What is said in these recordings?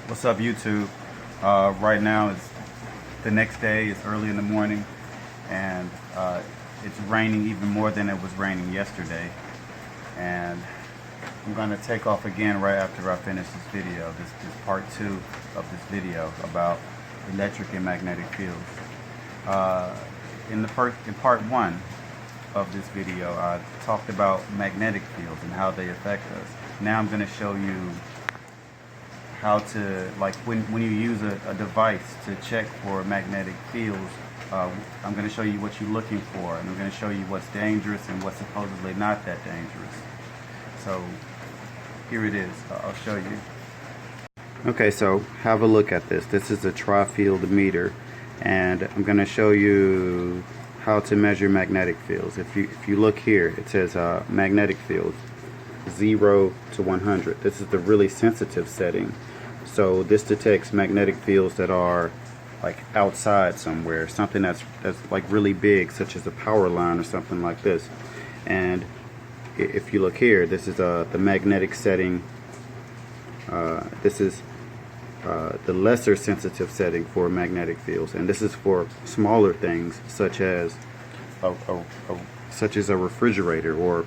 What's up, YouTube? Right now it's the next day. It's early in the morning, and it's raining even more than it was raining yesterday. And I'm gonna take off again right after I finish this video. This part 2 of this video about electric and magnetic fields. In part 1 of this video, I talked about magnetic fields and how they affect us. Now I'm gonna show you how to, like, when you use a device to check for magnetic fields. I'm going to show you what you're looking for, and I'm going to show you what's dangerous and what's supposedly not that dangerous. So here it is. I'll show you. Okay, so have a look at this. This is a tri-field meter, and I'm going to show you how to measure magnetic fields. If you look here, it says magnetic fields 0 to 100. This is the really sensitive setting. So this detects magnetic fields that are like outside somewhere, something that's like really big, such as a power line or something like this. And if you look here, this is the magnetic setting. This is the lesser sensitive setting for magnetic fields, and this is for smaller things such as a refrigerator or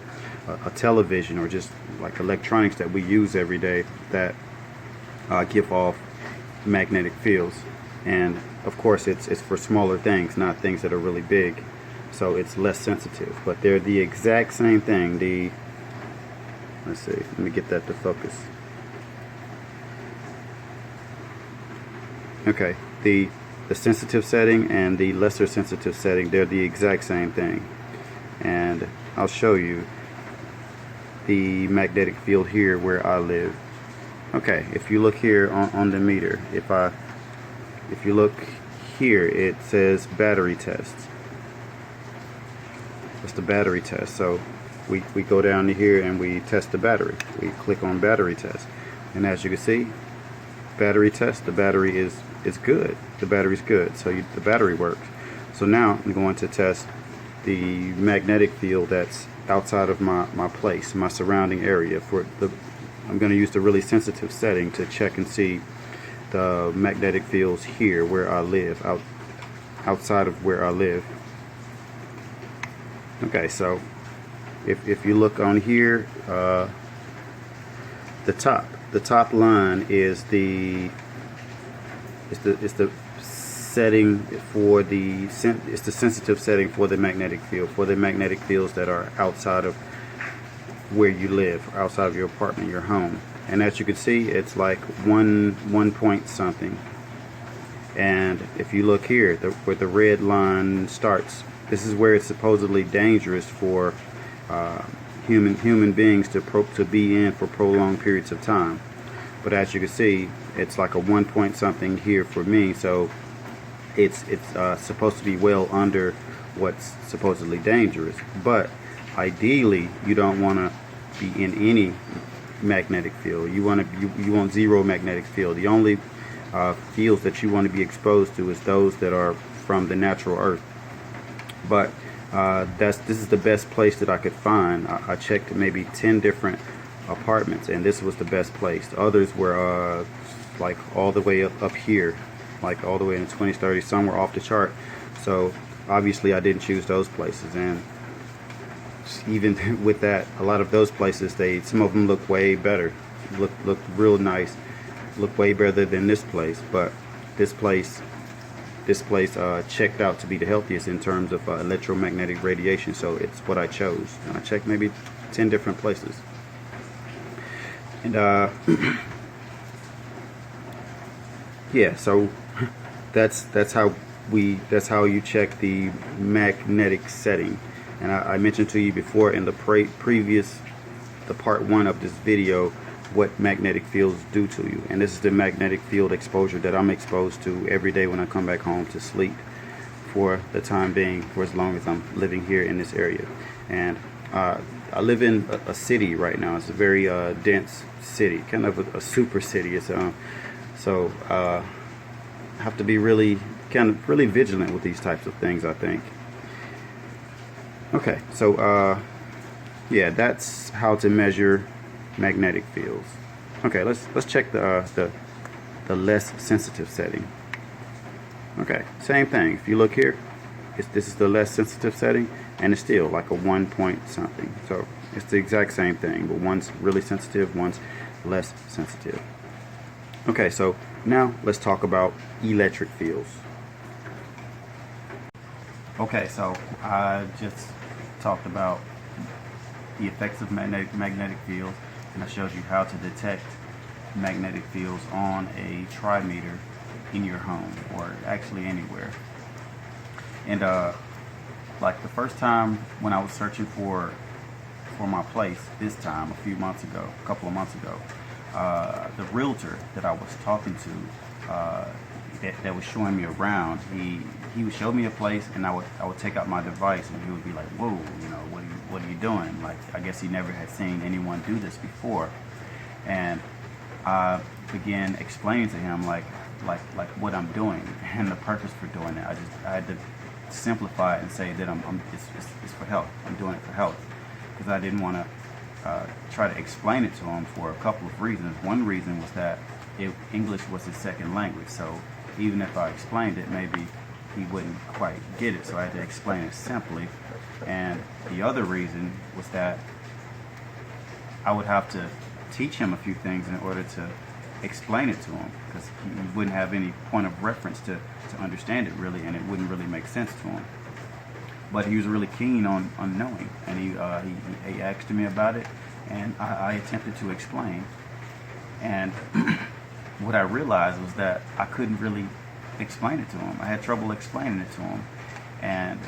a television, or just like electronics that we use every day that give off magnetic fields. And of course it's for smaller things, not things that are really big, so it's less sensitive, but they're the exact same thing. Let's see, let me get that to focus. Okay, the sensitive setting and the lesser sensitive setting, they're the exact same thing. And I'll show you the magnetic field here where I live. Okay, if you look here on the meter, if you look here, it says battery test. It's the battery test. So we go down to here and we test the battery. We click on battery test, and as you can see, battery test, the battery is good. The battery's good, so the battery works. So now I'm going to test the magnetic field that's outside of my place, my surrounding area. I'm going to use the really sensitive setting to check and see the magnetic fields here where I live, outside of where I live. Okay, so if you look on here, the top line is the setting for it's the sensitive setting for the magnetic field, for the magnetic fields that are outside of where you live, outside of your apartment, your home. And as you can see, it's like one point something. And if you look here, where the red line starts, this is where it's supposedly dangerous for human beings to be in for prolonged periods of time. But as you can see, it's like a 1 point something here for me, so it's supposed to be well under what's supposedly dangerous. But ideally, you don't want to be in any magnetic field. You want zero magnetic field. The only fields that you want to be exposed to is those that are from the natural earth. But this is the best place that I could find. I checked maybe 10 different apartments, and this was the best place. Others were like all the way up here, like all the way in the 20s, 30s. Some were off the chart. So obviously I didn't choose those places, and even with that, a lot of those places, some of them look way better, look real nice, look way better than this place. But this place checked out to be the healthiest in terms of electromagnetic radiation, so it's what I chose. And I checked maybe 10 different places, and yeah, so that's how you check the magnetic setting. And I mentioned to you before in the part 1 of this video what magnetic fields do to you. And this is the magnetic field exposure that I'm exposed to every day when I come back home to sleep, for the time being, for as long as I'm living here in this area. And I live in a city right now. It's a very dense city, kind of a super city. So I have to be really vigilant with these types of things, I think. Okay, so yeah, that's how to measure magnetic fields. Okay, let's check the the less sensitive setting. Okay, same thing. If you look here, this is the less sensitive setting, and it's still like a 1 point something. So it's the exact same thing, but one's really sensitive, one's less sensitive. Okay, so now let's talk about electric fields. Okay, so I just talked about the effects of magnetic fields, and I showed you how to detect magnetic fields on a trimeter in your home, or actually anywhere. And like the first time when I was searching for my place, this time a couple of months ago, the realtor that I was talking to, that was showing me around, he would show me a place, and I would take out my device, and he would be like, "Whoa, you know, what are you doing?" Like, I guess he never had seen anyone do this before, and I began explaining to him like what I'm doing and the purpose for doing it. I had to simplify it and say that it's for health. I'm doing it for health, because I didn't want to try to explain it to him for a couple of reasons. One reason was that English was his second language, so even if I explained it, maybe he wouldn't quite get it, so I had to explain it simply. And the other reason was that I would have to teach him a few things in order to explain it to him, because he wouldn't have any point of reference to understand it really, and it wouldn't really make sense to him. But he was really keen on knowing, and he asked me about it, and I attempted to explain. And what I realized was that I couldn't really explain it to him. I had trouble explaining it to him. And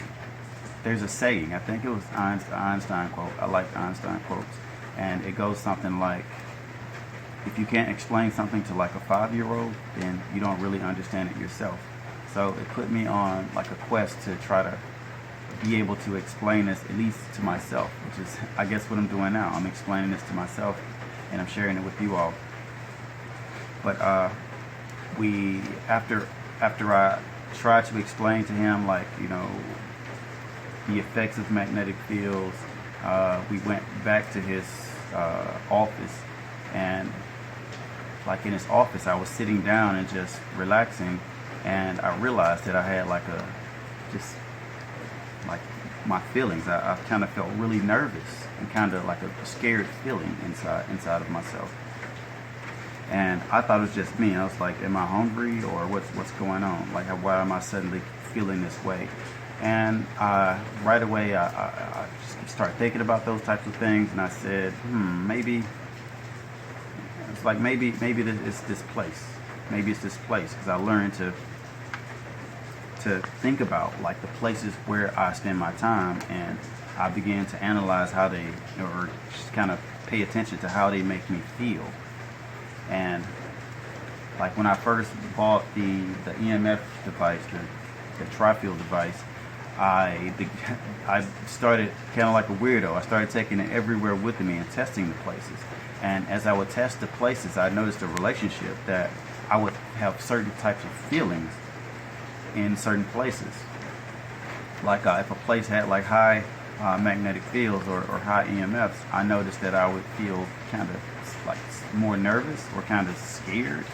there's a saying, I think it was Einstein quote. I like Einstein quotes. And it goes something like, if you can't explain something to like a 5-year-old, then you don't really understand it yourself. So it put me on like a quest to try to be able to explain this, at least to myself, which is, I guess, what I'm doing now. I'm explaining this to myself, and I'm sharing it with you all. But after I tried to explain to him, like, you know, the effects of magnetic fields, we went back to his office, and like in his office, I was sitting down and just relaxing, and I realized that I had like my feelings. I kind of felt really nervous and kind of like a scared feeling inside of myself. And I thought it was just me. I was like, am I hungry, or what's going on? Like, why am I suddenly feeling this way? And right away, I just started thinking about those types of things, and I said, maybe it's like maybe it's this place. Maybe it's this place, because I learned to think about like the places where I spend my time, and I began to analyze how they, or just kind of pay attention to how they make me feel. And like when I first bought the EMF device, the tri-field device, I started kind of like a weirdo. I started taking it everywhere with me and testing the places. And as I would test the places, I noticed a relationship that I would have certain types of feelings in certain places. Like if a place had like high magnetic fields or high EMFs, I noticed that I would feel kind of like more nervous or kind of scared,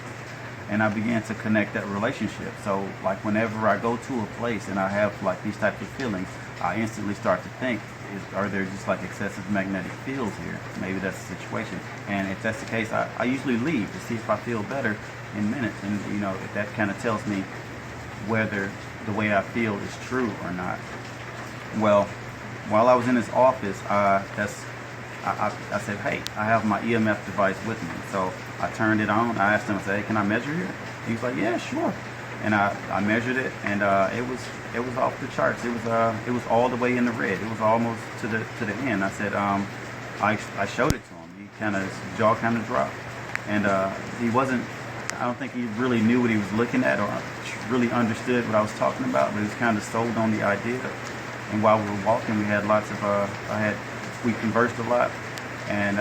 and I began to connect that relationship. So like whenever I go to a place and I have like these types of feelings, I instantly start to think, are there just like excessive magnetic fields here? Maybe that's the situation. And if that's the case, I usually leave to see if I feel better in minutes, and you know, if that kind of tells me whether the way I feel is true or not. Well, while I was in his office, I said, hey, I have my EMF device with me. So I turned it on. I asked him, I said, hey, can I measure here? He was like, yeah, sure. And I measured it, and it was off the charts. It was all the way in the red. It was almost to the end. I said, I showed it to him. His jaw kind of dropped, and he wasn't. I don't think he really knew what he was looking at or really understood what I was talking about, but he was kind of sold on the idea. And while we were walking, we had lots of we conversed a lot, and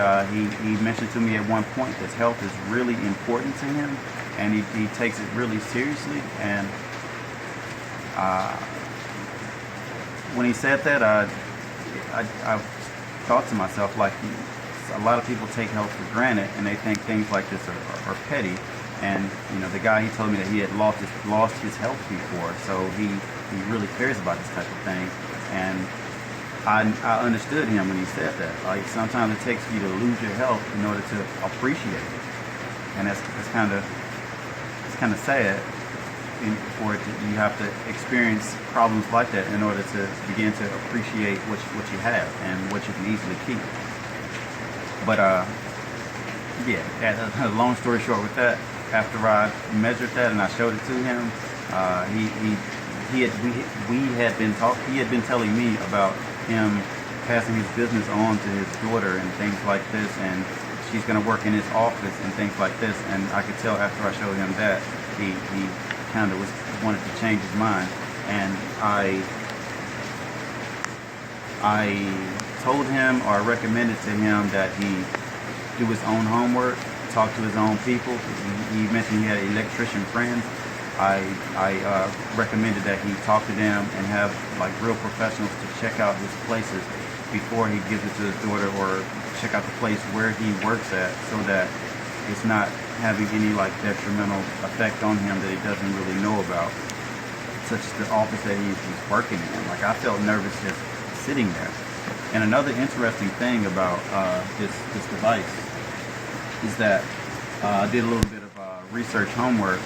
he mentioned to me at one point that health is really important to him, and he takes it really seriously. And when he said that, I thought to myself, like, a lot of people take health for granted, and they think things like this are petty. And the guy, he told me that he had lost his health before, so he really cares about this type of thing. And I understood him when he said that. Like, sometimes it takes you to lose your health in order to appreciate it, and that's kind of sad. You have to experience problems like that in order to begin to appreciate what you have and what you can easily keep. But yeah, long story short with that, after I measured that and I showed it to him, he had been telling me about him passing his business on to his daughter and things like this, and she's going to work in his office and things like this. And I could tell after I showed him that he kind of wanted to change his mind. And I told him, or recommended to him, that he do his own homework, talk to his own people. He mentioned he had electrician friends. I recommended that he talk to them and have like real professionals to check out his places before he gives it to his daughter, or check out the place where he works at, so that it's not having any like detrimental effect on him that he doesn't really know about, such as the office that he's working in. Like, I felt nervous just sitting there. And another interesting thing about this device is that I did a little bit of research homework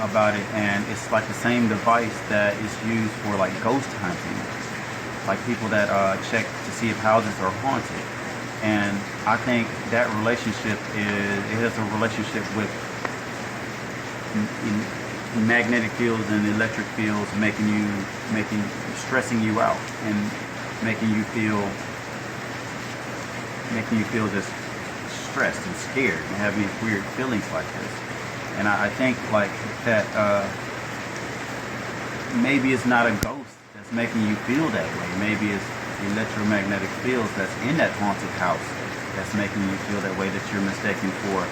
about it, and it's like the same device that is used for like ghost hunting, like people that check to see if houses are haunted. And I think that relationship has a relationship with magnetic fields and electric fields, stressing you out and making you feel just stressed and scared and having these weird feelings like this. And I think like that maybe it's not a ghost that's making you feel that way. Maybe it's electromagnetic fields that's in that haunted house that's making you feel that way, that you're mistaken for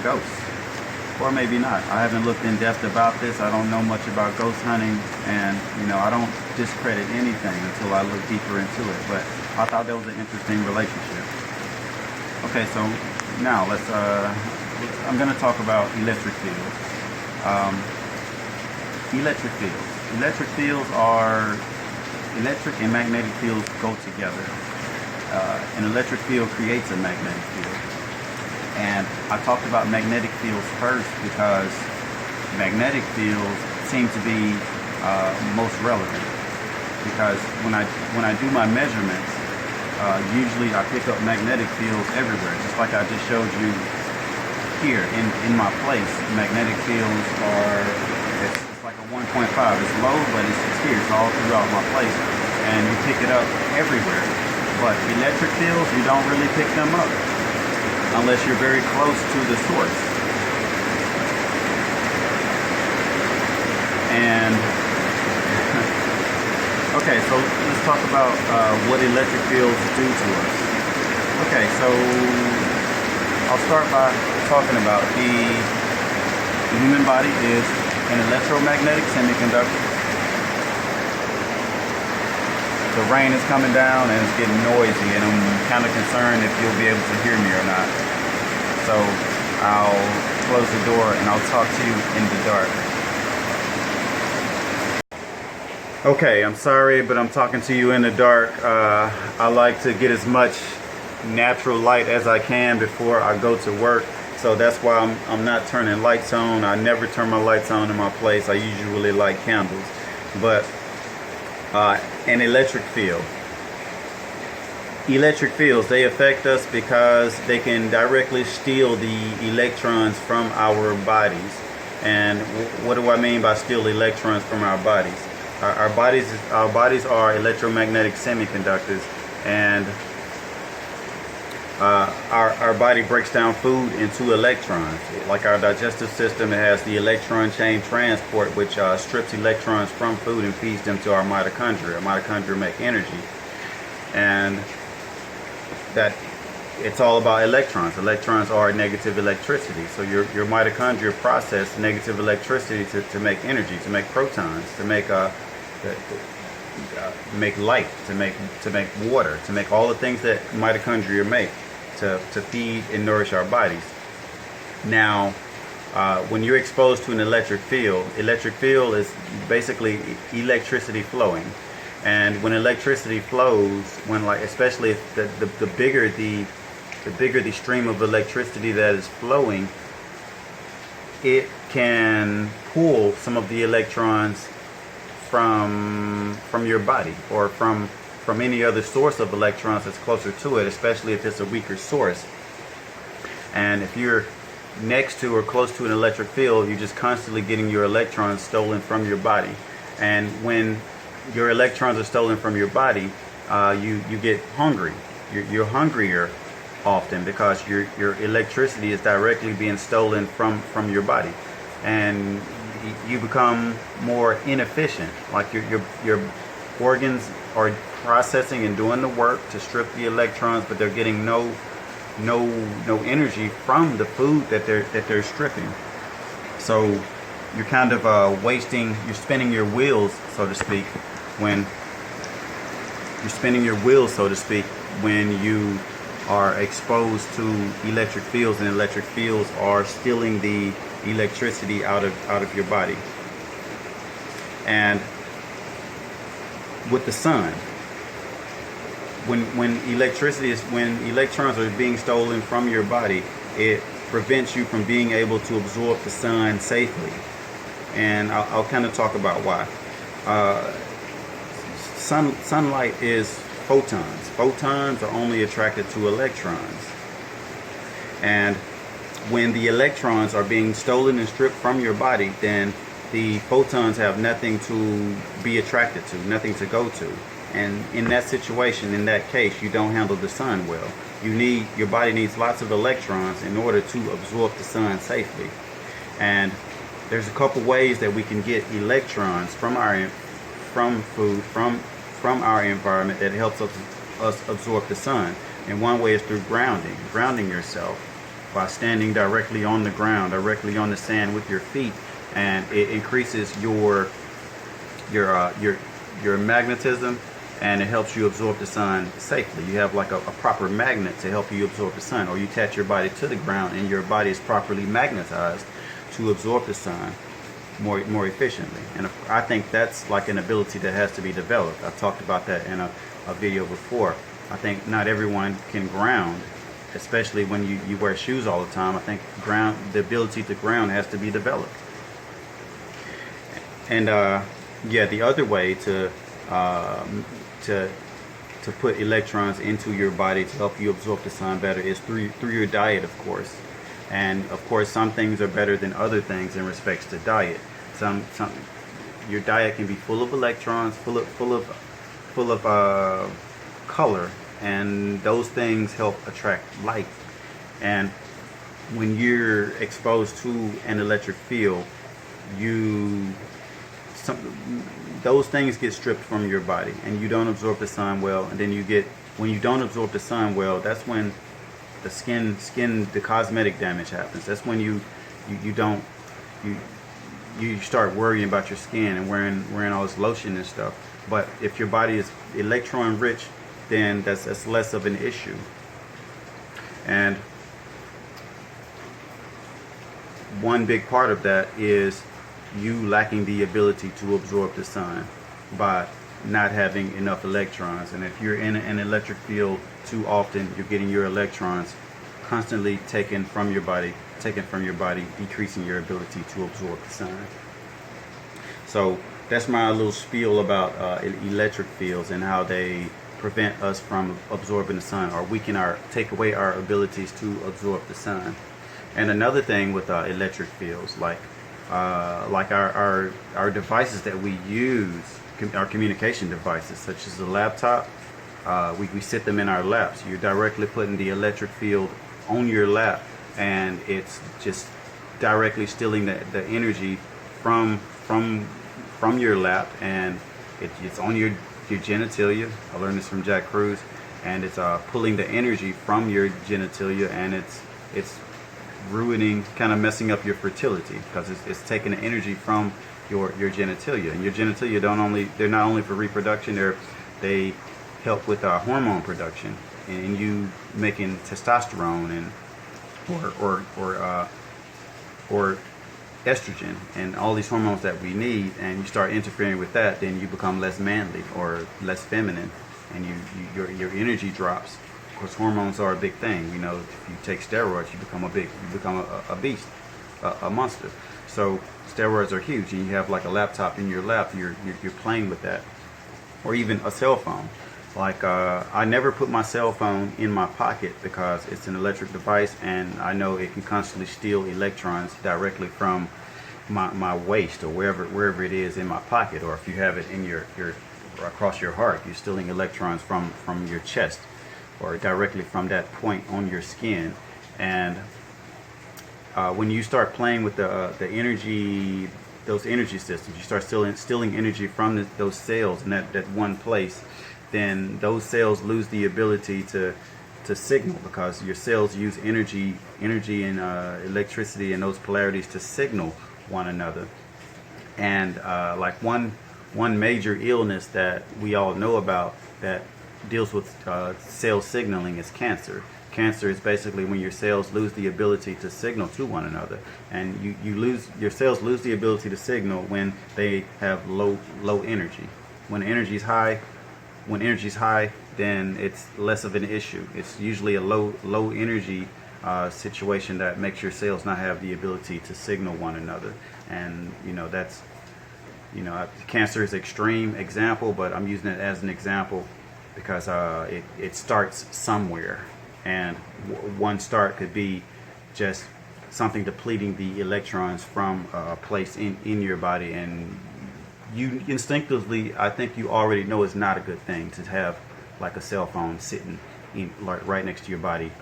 ghosts. Or maybe not. I haven't looked in depth about this. I don't know much about ghost hunting, and I don't discredit anything until I look deeper into it. But I thought that was an interesting relationship. Okay, so now I'm going to talk about electric fields. Electric fields are electric and magnetic fields go together. An electric field creates a magnetic field. And I talked about magnetic fields first because magnetic fields seem to be most relevant. Because when I do my measurements, usually I pick up magnetic fields everywhere, just like I just showed you here in my place. Magnetic fields are, it's like a 1.5. It's low, but it's here. It's all throughout my place, and you pick it up everywhere. But electric fields, you don't really pick them up unless you're very close to the source. And okay, so let's talk about what electric fields do to us. Okay, so I'll start by talking about the human body is an electromagnetic semiconductor. The rain is coming down and it's getting noisy, and I'm kind of concerned if you'll be able to hear me or not. So I'll close the door and I'll talk to you in the dark. Okay, I'm sorry, but I'm talking to you in the dark. I like to get as much natural light as I can before I go to work. So that's why I'm not turning lights on. I never turn my lights on in my place. I usually light candles. But an electric field. Electric fields, they affect us because they can directly steal the electrons from our bodies. And what do I mean by steal electrons from our bodies? Our bodies are electromagnetic semiconductors, and our body breaks down food into electrons. Like our digestive system, it has the electron chain transport, which strips electrons from food and feeds them to our mitochondria. Mitochondria make energy, and that it's all about electrons. Electrons are negative electricity. So your mitochondria process negative electricity to make energy, to make protons, to make light, to make water, to make all the things that mitochondria make to feed and nourish our bodies. Now, when you're exposed to an electric field is basically electricity flowing. And when electricity flows, especially if the bigger the stream of electricity that is flowing, it can pull some of the electrons from your body, or from any other source of electrons that's closer to it, especially if it's a weaker source. And if you're next to or close to an electric field, you're just constantly getting your electrons stolen from your body. And when your electrons are stolen from your body, you get hungry. You're hungrier often, because your electricity is directly being stolen from your body, and you become more inefficient. Like your organs are processing and doing the work to strip the electrons, but they're getting no energy from the food that they're stripping. So you're kind of you're spinning your wheels, so to speak, when you are exposed to electric fields, and electric fields are stealing the electricity out of your body. And with the sun, when electrons are being stolen from your body, it prevents you from being able to absorb the sun safely. And I'll kind of talk about why. Sunlight is photons. Photons are only attracted to electrons. And when the electrons are being stolen and stripped from your body, then the photons have nothing to be attracted to, nothing to go to. And in that situation, in that case, you don't handle the sun well. Your body needs lots of electrons in order to absorb the sun safely. And there's a couple ways that we can get electrons from food, from our environment, that helps us absorb the sun. And one way is through grounding yourself by standing directly on the ground, directly on the sand with your feet, and it increases your magnetism, and it helps you absorb the sun safely. You have like a proper magnet to help you absorb the sun, or you attach your body to the ground and your body is properly magnetized to absorb the sun more efficiently. And I think that's like an ability that has to be developed. I've talked about that in a video before. I think not everyone can ground, especially when you wear shoes all the time. I think the ability to ground has to be developed. And yeah, the other way to put electrons into your body to help you absorb the sun better is through your diet, of course. And of course, some things are better than other things in respects to diet. Your diet can be full of electrons, full of color, and those things help attract light. And when you're exposed to an electric field, those things get stripped from your body, and you don't absorb the sun well. And then when you don't absorb the sun well, that's when the cosmetic damage happens. That's when you start worrying about your skin and wearing all this lotion and stuff. But if your body is electron rich, then that's less of an issue. And one big part of that is you lacking the ability to absorb the sun by not having enough electrons. And if you're in an electric field too often, you're getting your electrons constantly taken from your body, decreasing your ability to absorb the sun. So that's my little spiel about electric fields and how they prevent us from absorbing the sun, or take away our abilities to absorb the sun. And another thing with electric fields, like our devices that we use, our communication devices, such as the laptop, we sit them in our laps. You're directly putting the electric field on your lap, and it's just directly stealing the energy from your lap, and it's on your genitalia. I learned this from Jack Cruz, and it's pulling the energy from your genitalia, and it's ruining, kind of messing up your fertility, because it's taking the energy from your genitalia. And your genitalia they're not only for reproduction, they help with hormone production, and you making testosterone, and or estrogen and all these hormones that we need, and you start interfering with that, then you become less manly or less feminine, and your energy drops. Of course, hormones are a big thing. You know, if you take steroids, you become a beast, a monster. So steroids are huge, and you have like a laptop in your lap. You're playing with that, or even a cell phone. Like I never put my cell phone in my pocket because it's an electric device, and I know it can constantly steal electrons directly from my waist or wherever it is in my pocket. Or if you have it in your across your heart, you're stealing electrons from your chest or directly from that point on your skin. And when you start playing with the energy, those energy systems, you start stealing energy from those cells in that one place, then those cells lose the ability to signal, because your cells use energy and electricity and those polarities to signal one another. And like one major illness that we all know about that deals with cell signaling is cancer. Cancer is basically when your cells lose the ability to signal to one another, and your cells lose the ability to signal when they have low energy. When energy is high, then it's less of an issue. It's usually a low energy situation that makes your cells not have the ability to signal one another. And that's cancer is an extreme example, but I'm using it as an example because it starts somewhere, and one start could be just something depleting the electrons from a place in your body, and you instinctively, I think you already know it's not a good thing to have like a cell phone sitting like right next to your body.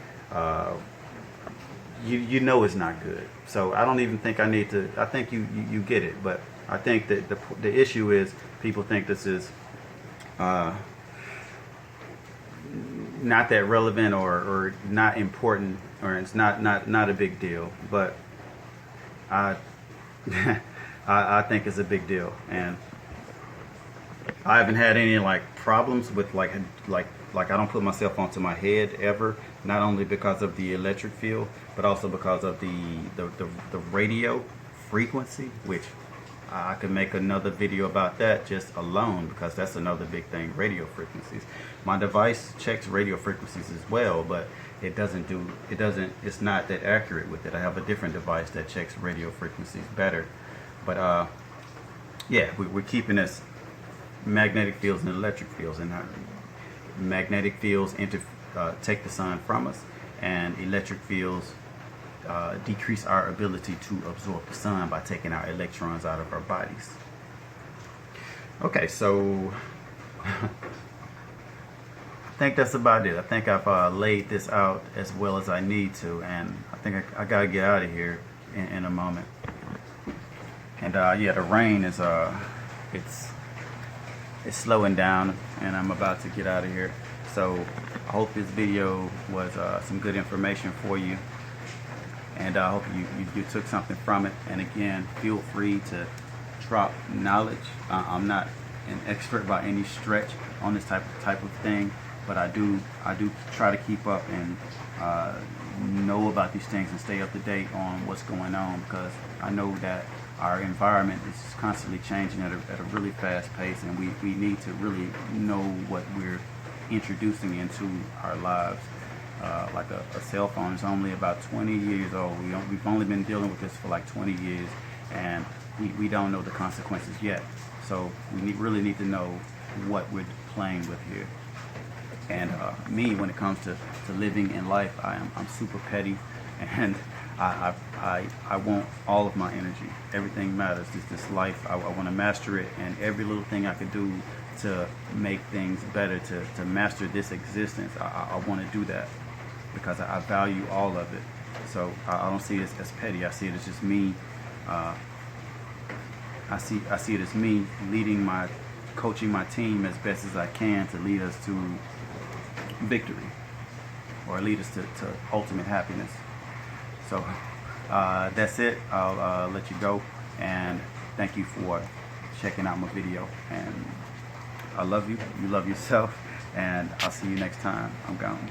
You know it's not good. So I don't even think I need to. I think you get it, but I think that the issue is people think this is not that relevant or not important, or it's not a big deal. But I I think it's a big deal, and I haven't had any like problems with like I don't put my cell phone to my head ever. Not only because of the electric field, but also because of the radio frequency, which I could make another video about that just alone, because that's another big thing, radio frequencies. My device checks radio frequencies as well, but it's not that accurate with it. I have a different device that checks radio frequencies better. But yeah, we're keeping this magnetic fields and electric fields, and magnetic fields take the sun from us, and electric fields decrease our ability to absorb the sun by taking our electrons out of our bodies. Okay, so I think that's about it. I think I've laid this out as well as I need to, and I think I gotta get out of here in a moment. And yeah, the rain is it's slowing down, and I'm about to get out of here. So I hope this video was some good information for you, and I hope you took something from it. And again, feel free to drop knowledge. I'm not an expert by any stretch on this type of thing, but I do try to keep up and know about these things and stay up to date on what's going on, because I know that our environment is constantly changing at a really fast pace, and we need to really know what we're introducing into our lives. Like a cell phone is only about 20 years old. We've only been dealing with this for like 20 years, and we don't know the consequences yet. So we really need to know what we're playing with here. And me, when it comes to living in life, I'm super petty, and I want all of my energy. Everything matters. This life, I want to master it, and every little thing I could do to make things better, to master this existence, I want to do that, because I value all of it. So I don't see it as petty. I see it as just me. I see it as me coaching my team as best as I can to lead us to victory, or lead us to ultimate happiness. So that's it. I'll let you go, and thank you for checking out my video, and I love you. You love yourself, and I'll see you next time. I'm gone.